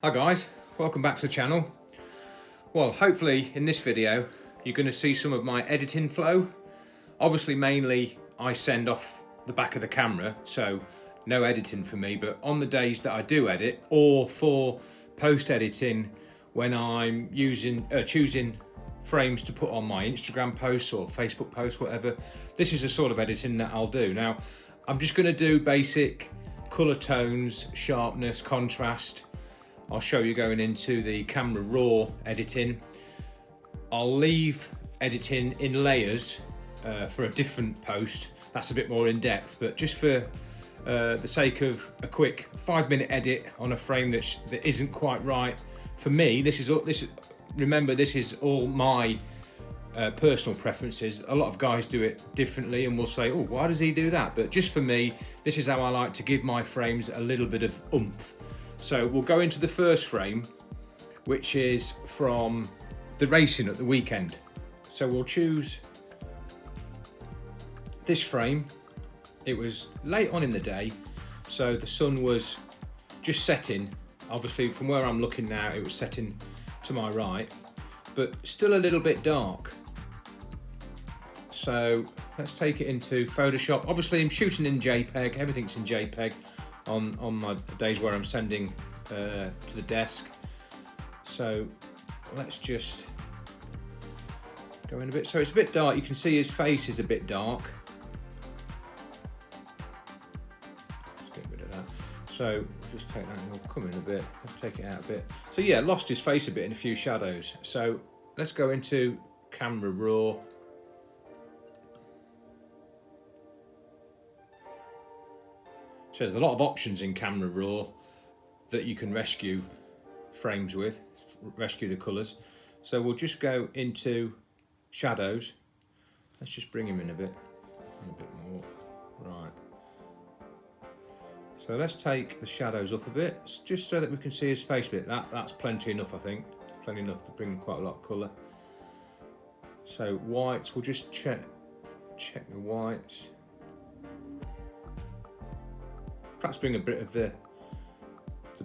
Hi guys, welcome back to the channel. Well, hopefully in this video you're going to see some of my editing flow. Obviously mainly I send off the back of the camera, so no editing for me, but on the days that I do edit or for post editing when I'm choosing frames to put on my Instagram posts or Facebook posts, whatever, this is the sort of editing that I'll do. Now I'm just going to do basic colour tones, sharpness, contrast. I'll show you going into the camera raw editing. I'll leave editing in layers for a different post. That's a bit more in depth, but just for the sake of a quick 5-minute edit on a frame that isn't quite right for me. Remember, this is all my personal preferences. A lot of guys do it differently and will say, oh, why does he do that? But just for me, this is how I like to give my frames a little bit of oomph. So we'll go into the first frame, which is from the racing at the weekend. So we'll choose this frame. It was late on in the day, so the sun was just setting. Obviously from where I'm looking now, it was setting to my right, but still a little bit dark. So let's take it into Photoshop. Obviously I'm shooting in JPEG, everything's in JPEG. On my days where I'm sending to the desk. So let's just go in a bit. So it's a bit dark. You can see his face is a bit dark. Let's get rid of that. So just take that and we'll come in a bit. Let's take it out a bit. So yeah, lost his face a bit in a few shadows. So let's go into camera raw. So there's a lot of options in camera raw that you can rescue frames with, rescue the colours. So we'll just go into shadows. Let's just bring him in a bit more. Right. So let's take the shadows up a bit, just so that we can see his face a bit. That's plenty enough, I think. Plenty enough to bring quite a lot of colour. So whites, we'll just check the whites. Perhaps bring a bit of the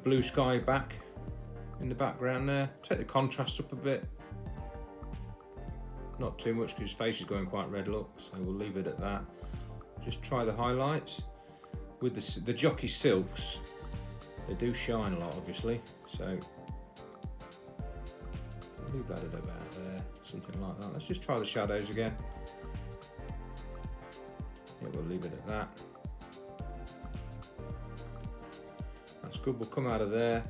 blue sky back in the background there. Take the contrast up a bit. Not too much because his face is going quite red, look, so we'll leave it at that. Just try the highlights. With the jockey silks, they do shine a lot, obviously, so leave that at about there, something like that. Let's just try the shadows again. Yeah, we'll leave it at that. Good, we'll come out of there.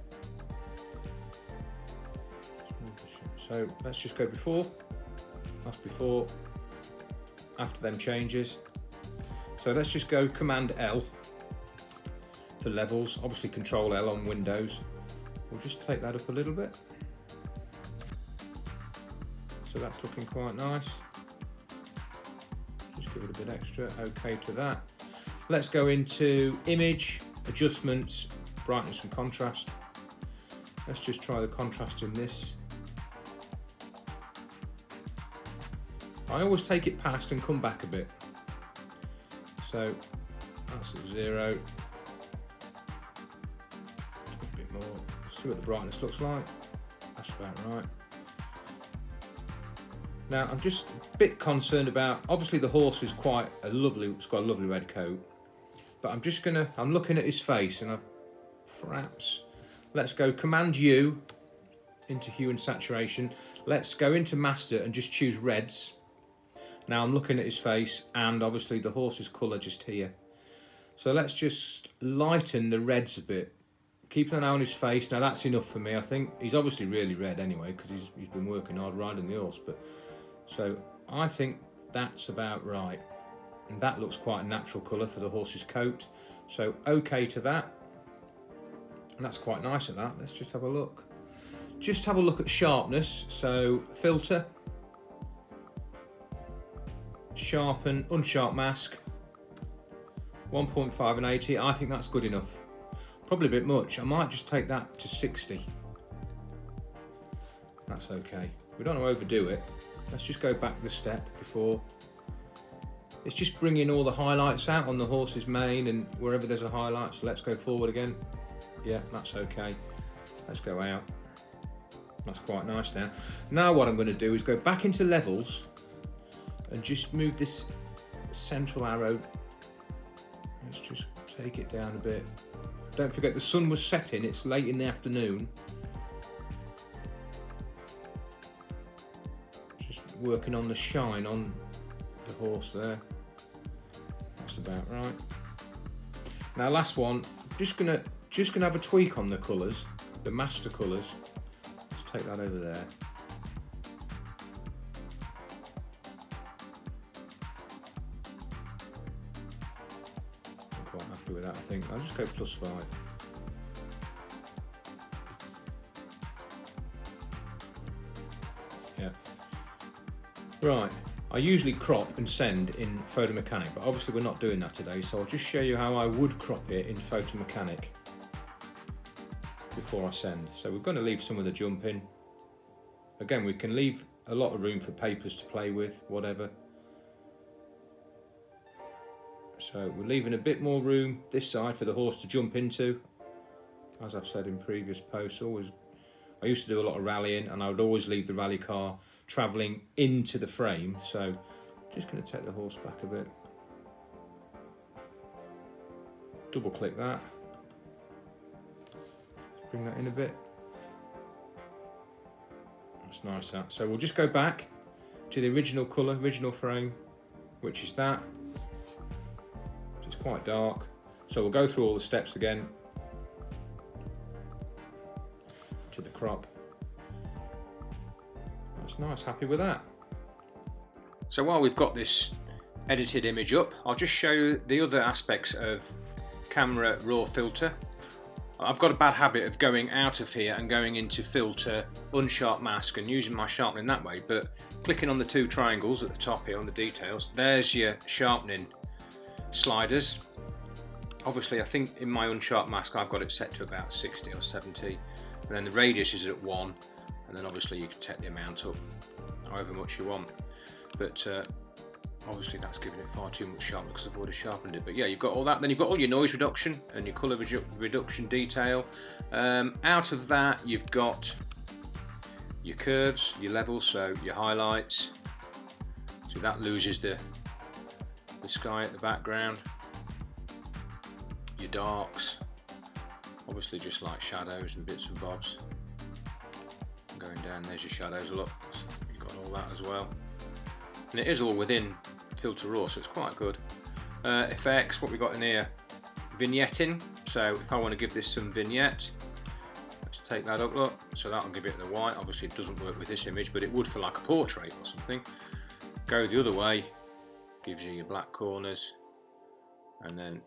So let's just go before, that's before, after them changes. So let's just go Command L for levels, obviously Control L on Windows. We'll just take that up a little bit. So that's looking quite nice. Just give it a bit extra, okay to that. Let's go into Image, Adjustments, Brightness and Contrast. Let's just try the contrast in this. I always take it past and come back a bit. So that's at 0. A bit more. See what the brightness looks like. That's about right. Now I'm just a bit concerned about, obviously the horse is it's got a lovely red coat, but I'm looking at his face and perhaps let's go Command U into hue and saturation. Let's go into master and just choose reds. Now I'm looking at his face and obviously the horse's colour just here. So let's just lighten the reds a bit. Keep an eye on his face. Now that's enough for me, I think. He's obviously really red anyway because he's been working hard riding the horse. But so I think that's about right. And that looks quite a natural colour for the horse's coat. So okay to that. And that's quite nice at that. Let's just have a look. Just have a look at sharpness. So filter, sharpen, unsharp mask, 1.5 and 80. I think that's good enough. Probably a bit much. I might just take that to 60. That's okay. We don't want to overdo it. Let's just go back the step before. It's just bringing all the highlights out on the horse's mane and wherever there's a highlight. So let's go forward again. Yeah, that's okay. Let's go out. That's quite nice now. Now what I'm going to do is go back into levels and just move this central arrow. Let's just take it down a bit. Don't forget the sun was setting, it's late in the afternoon. Just working on the shine on the horse there. That's about right. Now last one, just gonna have a tweak on the colours, the master colours. Let's take that over there. I'm quite happy with that, I think. I'll just go +5. Yeah. Right. I usually crop and send in Photo Mechanic, but obviously we're not doing that today, so I'll just show you how I would crop it in Photo Mechanic before I send. So we're going to leave some of the jump in. Again, we can leave a lot of room for papers to play with, whatever. So we're leaving a bit more room this side for the horse to jump into. As I've said in previous posts, I used to do a lot of rallying, and I would always leave the rally car travelling into the frame. So just going to take the horse back a bit. Double click that. Let's bring that in a bit. That's nice that. So we'll just go back to the original colour, original frame, which is that. It's quite dark. So we'll go through all the steps again to the crop. That's nice, happy with that. So while we've got this edited image up, I'll just show you the other aspects of camera raw filter. I've got a bad habit of going out of here and going into filter, unsharp mask, and using my sharpening that way, but clicking on the two triangles at the top here on the details, there's your sharpening sliders. Obviously I think in my unsharp mask I've got it set to about 60 or 70, and then the radius is at 1, and then obviously you can take the amount up however much you want, but obviously that's giving it far too much sharpness because I've already sharpened it. But yeah, you've got all that, then you've got all your noise reduction and your colour reduction detail. Out of that you've got your curves, your levels, so your highlights, so that loses the sky at the background, your darks, obviously just like shadows and bits and bobs. Going down, there's your shadows, look, so you've got all that as well, and it is all within filter raw, so it's quite good. Effects, what we got in here, vignetting, so if I want to give this some vignette, let's take that up, look, so that'll give it the white. Obviously it doesn't work with this image, but it would for like a portrait or something. Go the other way, gives you your black corners, and then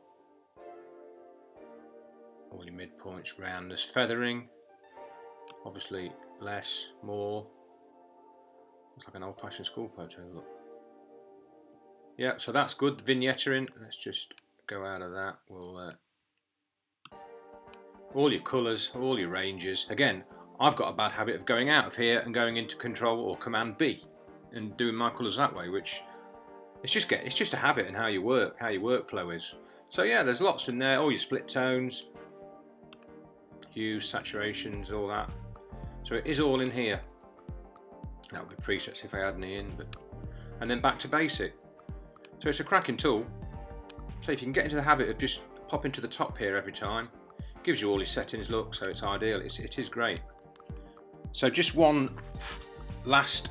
all your midpoints, roundness, feathering, obviously less, more. Looks like an old-fashioned school photo, look. Yeah, so that's good, vignettering. Let's just go out of that. We'll all your colours, all your ranges. Again, I've got a bad habit of going out of here and going into Control or Command B and doing my colours that way, which it's just a habit and how you work, how your workflow is. So yeah, there's lots in there, all your split tones, hues, saturations, all that. So it is all in here. That would be presets if I had any in, but and then back to basic. So it's a cracking tool. So if you can get into the habit of just popping to the top here every time, gives you all your settings, look, so it's ideal. It is great. So just one last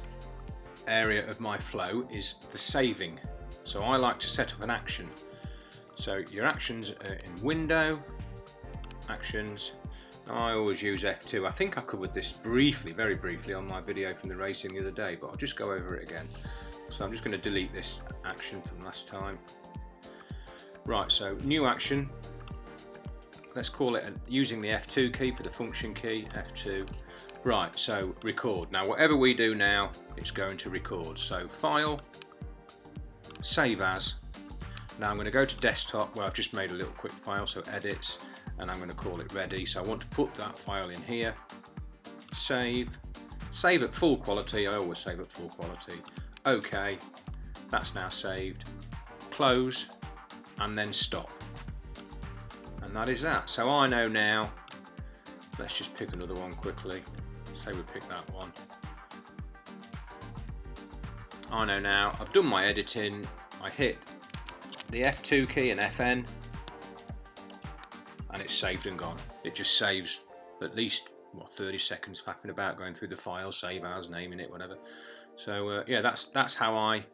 area of my flow is the saving. So I like to set up an action. So your actions are in window, actions. I always use F2. I think I covered this briefly, very briefly on my video from the racing the other day, but I'll just go over it again. So I'm just going to delete this action from last time. Right, so new action. Let's call it using the F2 key for the function key, F2. Right, so record. Now whatever we do now, it's going to record. So file, save as. Now I'm going to go to desktop where I've just made a little quick file, so edits, and I'm going to call it ready. So I want to put that file in here, save at full quality. I always save at full quality. OK, that's now saved. Close, and then stop. And that is that. So I know now Let's just pick another one quickly. Say we pick that one. I know now, I've done my editing. I hit the F2 key and FN and it's saved and gone. It just saves at least, what, 30 seconds faffing about going through the file, save as, naming it, whatever. So yeah, that's how I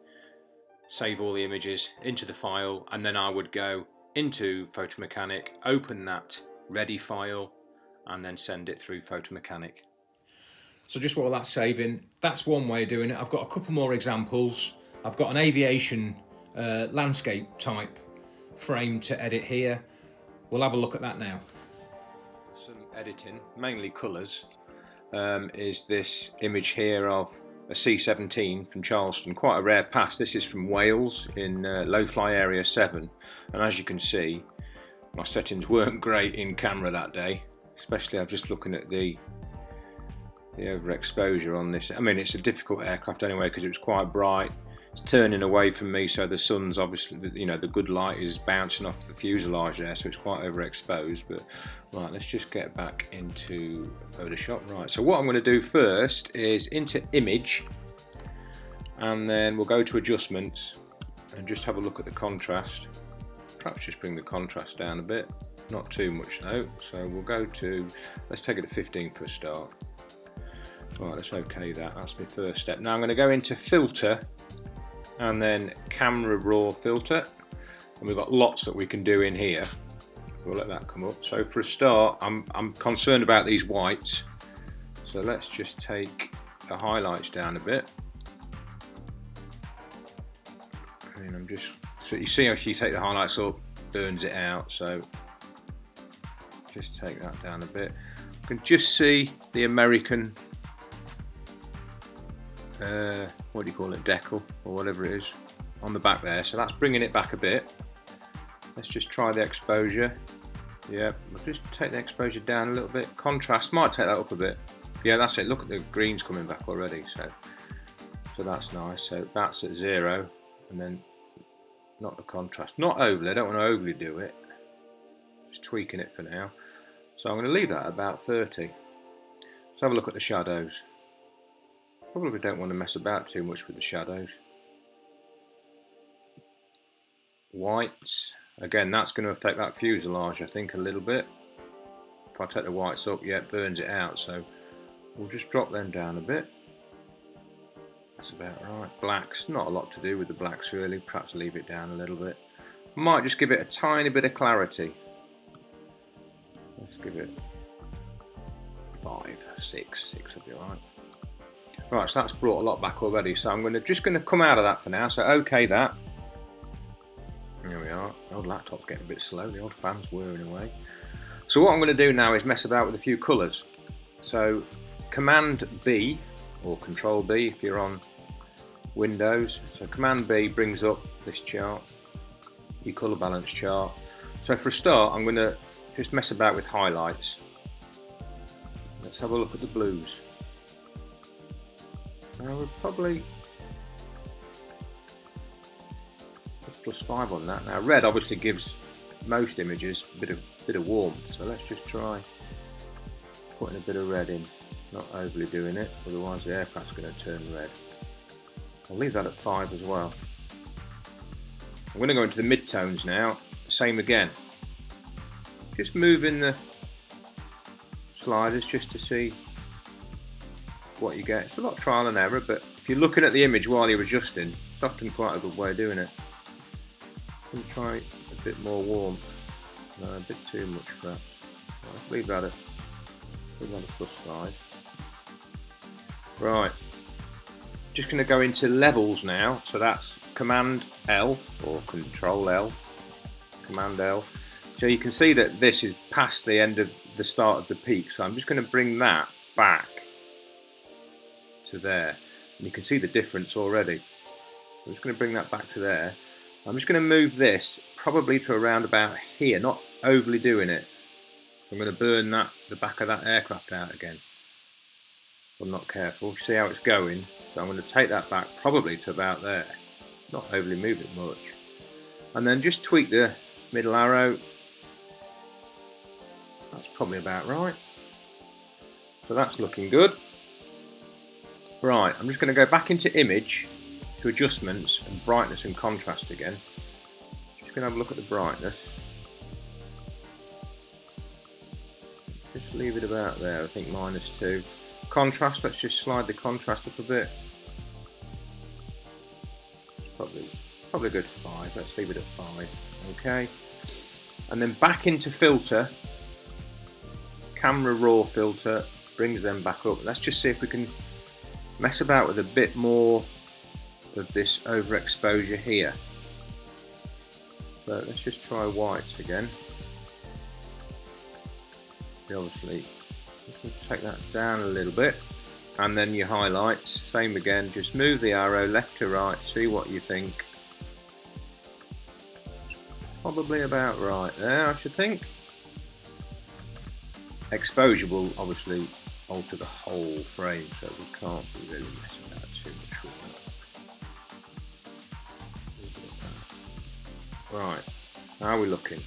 save all the images into the file, and then I would go into Photo Mechanic, open that ready file, and then send it through Photo Mechanic. So just while that's saving, that's one way of doing it. I've got a couple more examples. I've got an aviation landscape type frame to edit here. We'll have a look at that now. Some editing, mainly colours, is this image here of a C-17 from Charleston, quite a rare pass. This is from Wales in low fly area 7, and as you can see, my settings weren't great in camera that day, especially I'm just looking at the overexposure on this. I mean, it's a difficult aircraft anyway because it was quite bright. It's turning away from me, so the sun's obviously, you know, the good light is bouncing off the fuselage there, so it's quite overexposed. But right, let's just get back into Photoshop. Right, so what I'm going to do first is into Image, and then we'll go to Adjustments and just have a look at the contrast. Perhaps just bring the contrast down a bit, not too much though. So we'll go to, let's take it to 15 for a start. Right, let's OK that. That's my first step. Now I'm going to go into Filter and then Camera Raw Filter, and we've got lots that we can do in here. So we'll let that come up. So for a start, I'm concerned about these whites. So let's just take the highlights down a bit. And I'm just, so you see how if you take the highlights up, burns it out. So just take that down a bit. You can just see the American what do you call it, decal or whatever it is on the back there, so that's bringing it back a bit. Let's just try the exposure. Yeah, we'll just take the exposure down a little bit. Contrast, might take that up a bit. Yeah, that's it, look at the greens coming back already, so that's nice. So that's at 0, and then not the contrast, not overly, I don't want to overly do it, just tweaking it for now. So I'm going to leave that at about 30. Let's have a look at the shadows. Probably don't want to mess about too much with the shadows. Whites, again, that's going to affect that fuselage, I think, a little bit. If I take the whites up, yeah, it burns it out, so we'll just drop them down a bit. That's about right. Blacks, not a lot to do with the blacks really, perhaps leave it down a little bit. Might just give it a tiny bit of clarity. Let's give it 5, 6 will be alright. Right, so that's brought a lot back already, so I'm just going to come out of that for now, so OK that. There we are, the old laptop's getting a bit slow, the old fan's whirring away. So what I'm going to do now is mess about with a few colours. So Command B, or Control B if you're on Windows. So Command B brings up this chart, your colour balance chart. So for a start, I'm going to just mess about with highlights. Let's have a look at the blues. Now we're probably +5 on that. Now red obviously gives most images a bit of warmth, so let's just try putting a bit of red in, not overly doing it, otherwise the aircraft's going to turn red. I'll leave that at 5 as well. I'm going to go into the mid-tones now, same again. Just moving the sliders just to see what you get. It's a lot of trial and error, but if you're looking at the image while you're adjusting, it's often quite a good way of doing it. I'm going to try a bit more warmth. No, a bit too much perhaps. Let's leave that at +5. Right, just going to go into levels now, so that's Command L or Control L, Command L. So you can see that this is past the end of the start of the peak, so I'm just going to bring that back to there, and you can see the difference already. I'm just going to bring that back to there. I'm just going to move this probably to around about here, not overly doing it. I'm going to burn the back of that aircraft out again if I'm not careful. See how it's going? So I'm going to take that back probably to about there, not overly move it much, and then just tweak the middle arrow. That's probably about right. So that's looking good. Right, I'm just going to go back into image, to adjustments and brightness and contrast again. Just going to have a look at the brightness. Just leave it about there, I think -2. Contrast, let's just slide the contrast up a bit. It's probably a good 5, let's leave it at 5. Okay. And then back into filter, camera raw filter, brings them back up. Let's just see if we can mess about with a bit more of this overexposure here. So let's just try whites again. Obviously, just going to take that down a little bit, and then your highlights, same again, just move the arrow left to right, see what you think. Probably about right there, I should think. Exposure will obviously alter the whole frame, so we can't be really messing about too much with that. Right, how are we looking?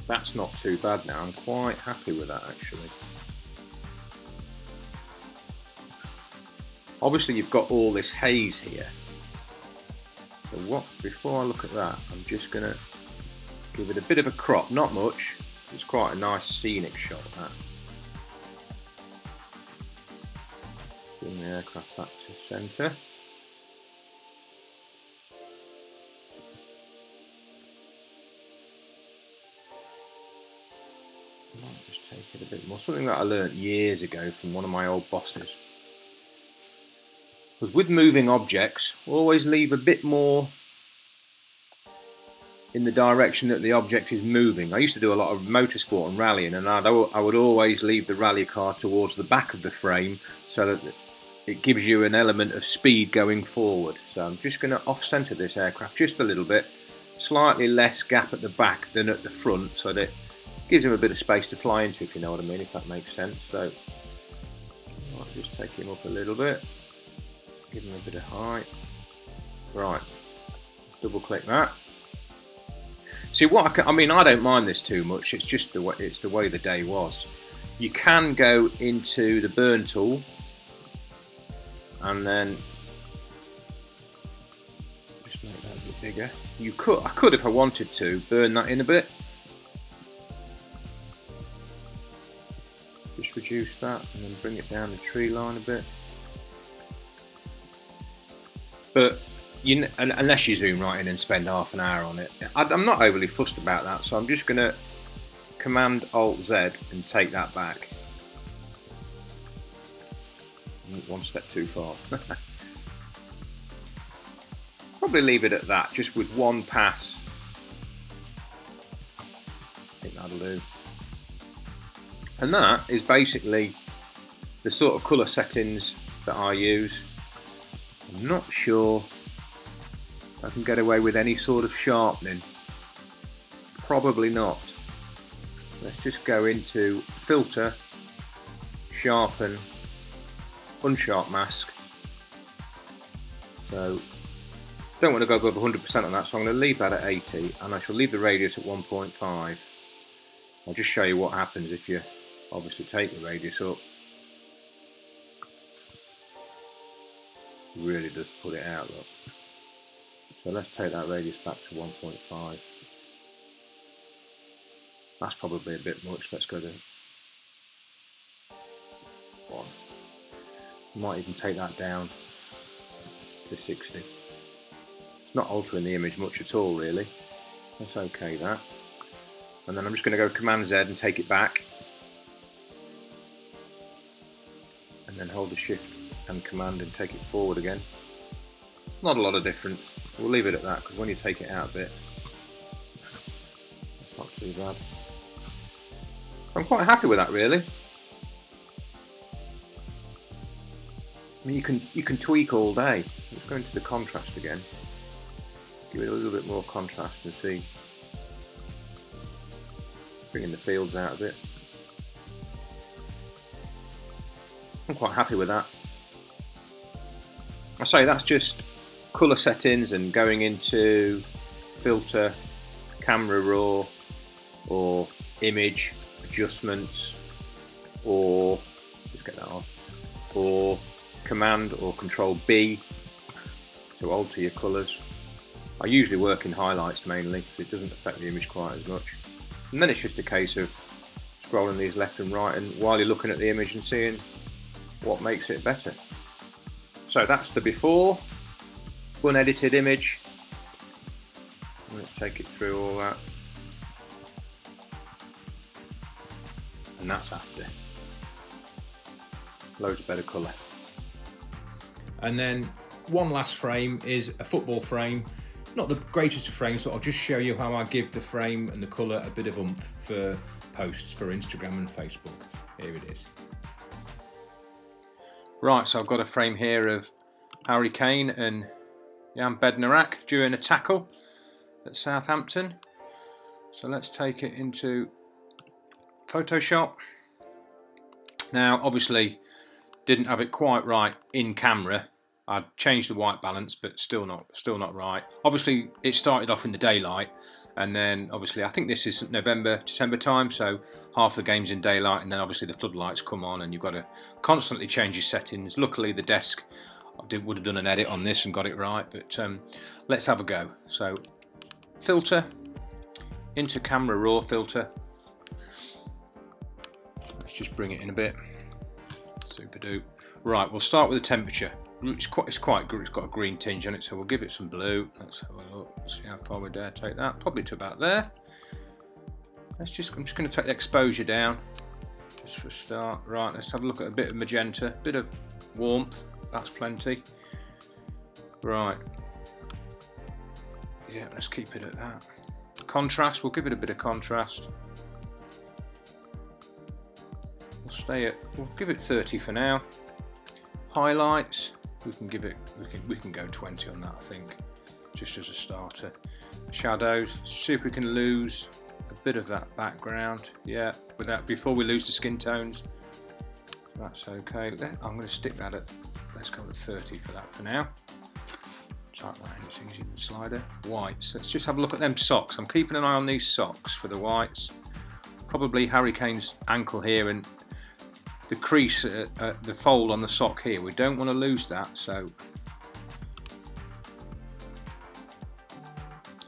That's not too bad now, I'm quite happy with that actually. Obviously you've got all this haze here. So before I look at that, I'm just going to give it a bit of a crop, not much. It's quite a nice scenic shot, that. Bring the aircraft back to centre. I might just take it a bit more. Something that I learnt years ago from one of my old bosses. Because with moving objects, always leave a bit more in the direction that the object is moving. I used to do a lot of motorsport and rallying, and I would always leave the rally car towards the back of the frame so that it gives you an element of speed going forward. So I'm just going to off-center this aircraft just a little bit, slightly less gap at the back than at the front, so that gives him a bit of space to fly into, if you know what I mean, if that makes sense. So I'll just take him up a little bit, give him a bit of height. Right, double click that. See what I mean, I don't mind this too much, it's just the way the day was. You can go into the burn tool and then just make that a bit bigger. I could if I wanted to burn that in a bit. Just reduce that and then bring it down the tree line a bit. But unless you zoom right in and spend half an hour on it, I'm not overly fussed about that, so I'm just going to Command Alt Z and take that back. One step too far. Probably leave it at that, just with one pass. I think that'll do. And that is basically the sort of colour settings that I use. I'm not sure I can get away with any sort of sharpening. Probably not. Let's just go into filter, sharpen, unsharp mask. So don't want to go above 100% on that, so I'm going to leave that at 80, and I shall leave the radius at 1.5. I'll just show you what happens if you obviously take the radius up. It really does put it out, look. So let's take that radius back to 1.5. That's probably a bit much. Let's go to 1. Might even take that down to 60. It's not altering the image much at all, really. That's okay, that. And then I'm just going to go Command Z and take it back. And then hold the Shift and Command and take it forward again. Not a lot of difference. We'll leave it at that, because when you take it out a bit, it's not too bad. I'm quite happy with that, really. I mean, you can tweak all day. Let's go into the contrast again. Give it a little bit more contrast and see. Bringing the fields out a bit. I'm quite happy with that. I say that's just colour settings and going into filter, camera raw, or image adjustments, or just get that on, or Command or Control B to alter your colours. I usually work in highlights mainly because it doesn't affect the image quite as much. And then it's just a case of scrolling these left and right, and while you're looking at the image and seeing what makes it better. So that's the before, unedited image. Let's take it through all that. And that's after. Loads of better colour. And then one last frame is a football frame. Not the greatest of frames, but I'll just show you how I give the frame and the colour a bit of oomph for posts for Instagram and Facebook. Here it is. Right, so I've got a frame here of Harry Kane and Jan Bednarak during a tackle at Southampton. So let's take it into Photoshop. Now obviously didn't have it quite right in camera. I changed the white balance, but still not right. Obviously it started off in the daylight, and then obviously I think this is November, December time, so half the game's in daylight, and then obviously the floodlights come on and you've got to constantly change your settings. Luckily the desk would have done an edit on this and got it right, but let's have a go. So filter, into camera raw filter. Let's just bring it in a bit. Super dupe. Right, we'll start with the temperature. It's quite good. It's got a green tinge on it, so we'll give it some blue. Let's have a look. See how far we dare take that. Probably to about there. I'm just going to take the exposure down, just for a start. Right, let's have a look at a bit of magenta, a bit of warmth. That's plenty. Right. Yeah, let's keep it at that. Contrast. We'll give it a bit of contrast. We'll give it 30 for now. Highlights, we can go 20 on that, I think, just as a starter. Shadows, see if we can lose a bit of that background. Yeah, before we lose the skin tones. That's okay. I'm going to stick that at, let's go with 30 for that for now. Type that in, it's easy in the slider. Whites, let's just have a look at them socks. I'm keeping an eye on these socks for the whites. Probably Harry Kane's ankle here and the crease, the fold on the sock here, we don't want to lose that, so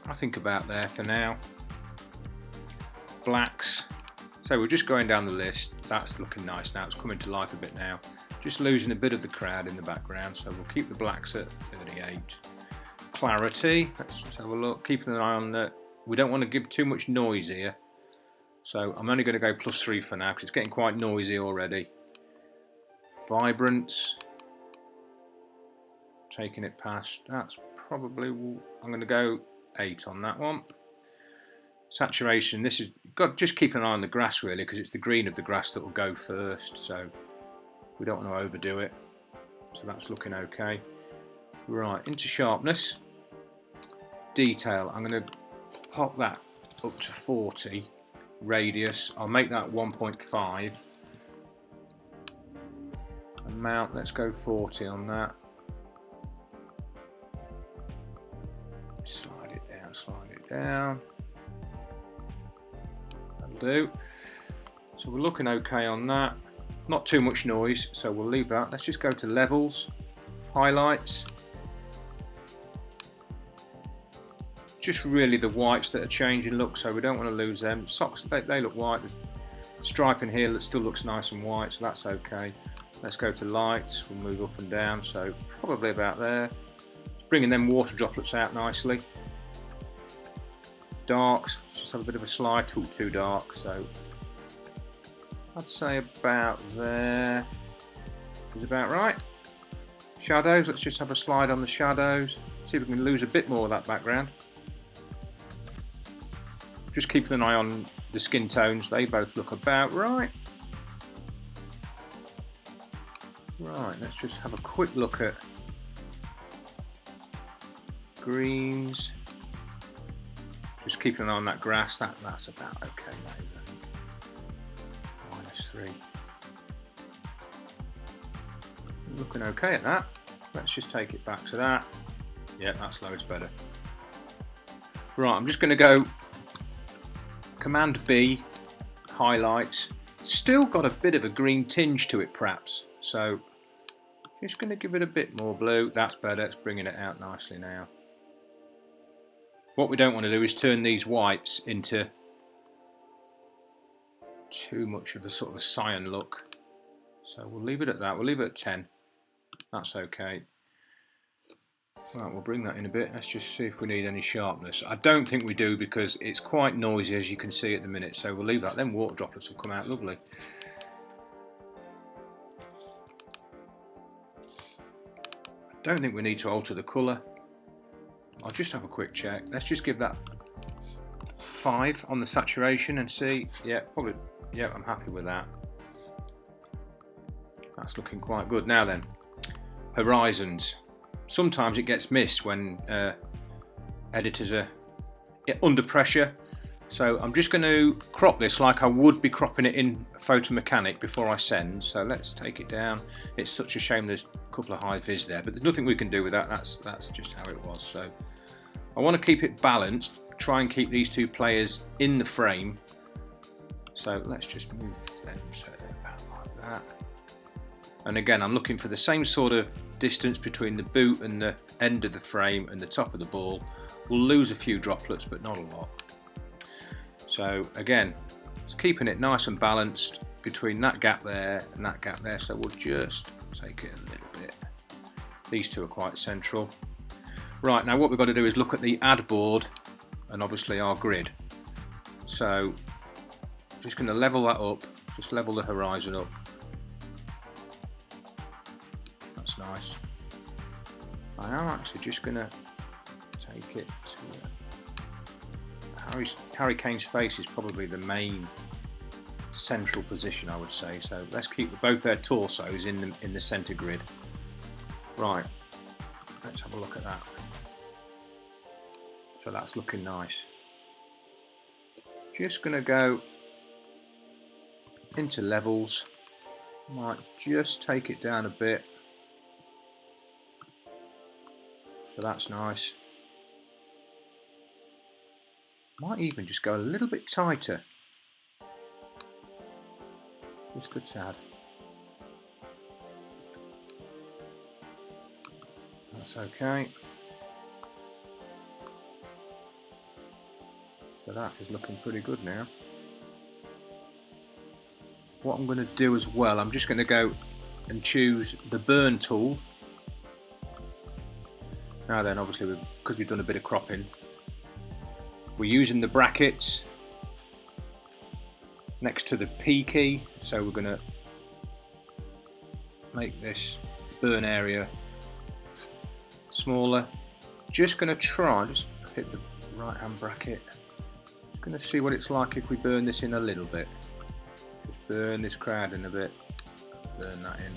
I think about there for now. Blacks, so we're just going down the list. That's looking nice now, it's coming to life a bit now. Just losing a bit of the crowd in the background, so we'll keep the blacks at 38. Clarity, let's just have a look, keeping an eye on that. We don't want to give too much noise here. So I'm only going to go +3 for now because it's getting quite noisy already. Vibrance, taking it past, that's probably, I'm going to go 8 on that one. Saturation, this is, just keep an eye on the grass really, because it's the green of the grass that will go first, so we don't want to overdo it. So that's looking okay. Right, into sharpness. Detail, I'm going to pop that up to 40. Radius, I'll make that 1.5. Amount, let's go 40 on that. Slide it down. That'll do. So we're looking okay on that. Not too much noise, so we'll leave that. Let's just go to levels, highlights. Just really the whites that are changing look, so we don't want to lose them. Socks, they look white. The striping here that still looks nice and white, so that's okay. Let's go to lights, we'll move up and down, so probably about there. Bringing them water droplets out nicely. Darks, just have a bit of a slide, too dark, so I'd say about there is about right. Shadows, let's just have a slide on the shadows. See if we can lose a bit more of that background. Just keeping an eye on the skin tones, they both look about right. Right, let's just have a quick look at greens. Just keeping an eye on that grass, that's about okay, maybe. -3. Looking okay at that. Let's just take it back to that. Yeah, that's loads better. Right, I'm just going to go Command B, highlights, Still got a bit of a green tinge to it perhaps, so just going to give it a bit more blue. That's better, it's bringing it out nicely now. What we don't want to do is turn these whites into too much of a sort of a cyan look. So we'll leave it at that, we'll leave it at 10. That's okay. Right, we'll bring that in a bit. Let's just see if we need any sharpness. I don't think we do because it's quite noisy as you can see at the minute, so we'll leave that. Then water droplets will come out lovely. I don't think we need to alter the colour. I'll just have a quick check. Let's just give that 5 on the saturation and see. Yeah, probably. Yeah, I'm happy with that. That's looking quite good. Now then, horizons. Sometimes it gets missed when editors are under pressure. So I'm just going to crop this like I would be cropping it in Photo Mechanic before I send. So let's take it down. It's such a shame there's a couple of high vis there, but there's nothing we can do with that. That's just how it was. So I want to keep it balanced, try and keep these two players in the frame. So let's just move them so they're about like that. And again, I'm looking for the same sort of distance between the boot and the end of the frame and the top of the ball. We'll lose a few droplets, but not a lot. So again, it's keeping it nice and balanced between that gap there and that gap there. So we'll just take it a little bit. These two are quite central. Right, now what we've got to do is look at the add board and obviously our grid. So I'm just going to level that up, just level the horizon up. That's nice. I am actually just going to take it to Harry Kane's face is probably the main central position, I would say. So let's keep both their torsos in the centre grid. Right, let's have a look at that. So that's looking nice. Just going to go into levels. Might just take it down a bit. So that's nice. Might even just go a little bit tighter. Just a tad. That's okay. So that is looking pretty good now. What I'm going to do as well, I'm just going to go and choose the burn tool. Now then, obviously, because we've done a bit of cropping, we're using the brackets next to the P key, so we're going to make this burn area smaller. Just going to try, just hit the right hand bracket. Going to see what it's like if we burn this in a little bit. Just burn this crowd in a bit, burn that in.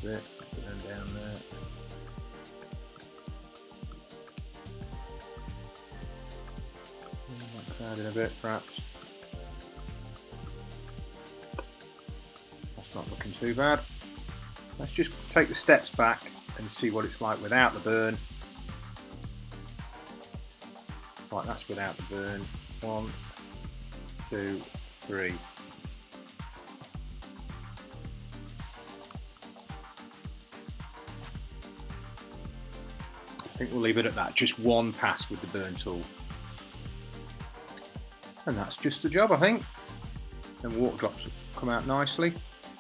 Bit, burn down there. That crowd in a bit, perhaps. That's not looking too bad. Let's just take the steps back and see what it's like without the burn. Right, that's without the burn. 1, 2, 3. I think we'll leave it at that, just one pass with the burn tool. And that's just the job, I think. And water drops come out nicely.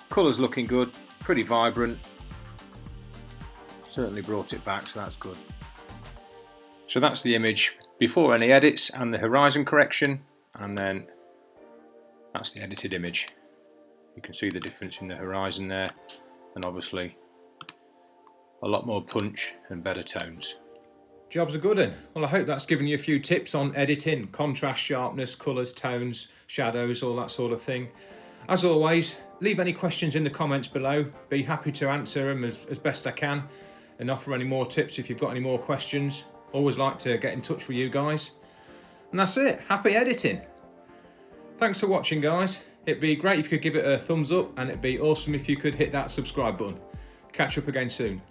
Colour's looking good, pretty vibrant. Certainly brought it back, so that's good. So that's the image before any edits and the horizon correction, and then that's the edited image. You can see the difference in the horizon there, and obviously a lot more punch and better tones. Job's a good one. Well, I hope that's given you a few tips on editing, contrast, sharpness, colours, tones, shadows, all that sort of thing. As always, leave any questions in the comments below. Be happy to answer them as best I can and offer any more tips if you've got any more questions. Always like to get in touch with you guys. And that's it. Happy editing. Thanks for watching, guys. It'd be great if you could give it a thumbs up, and it'd be awesome if you could hit that subscribe button. Catch up again soon.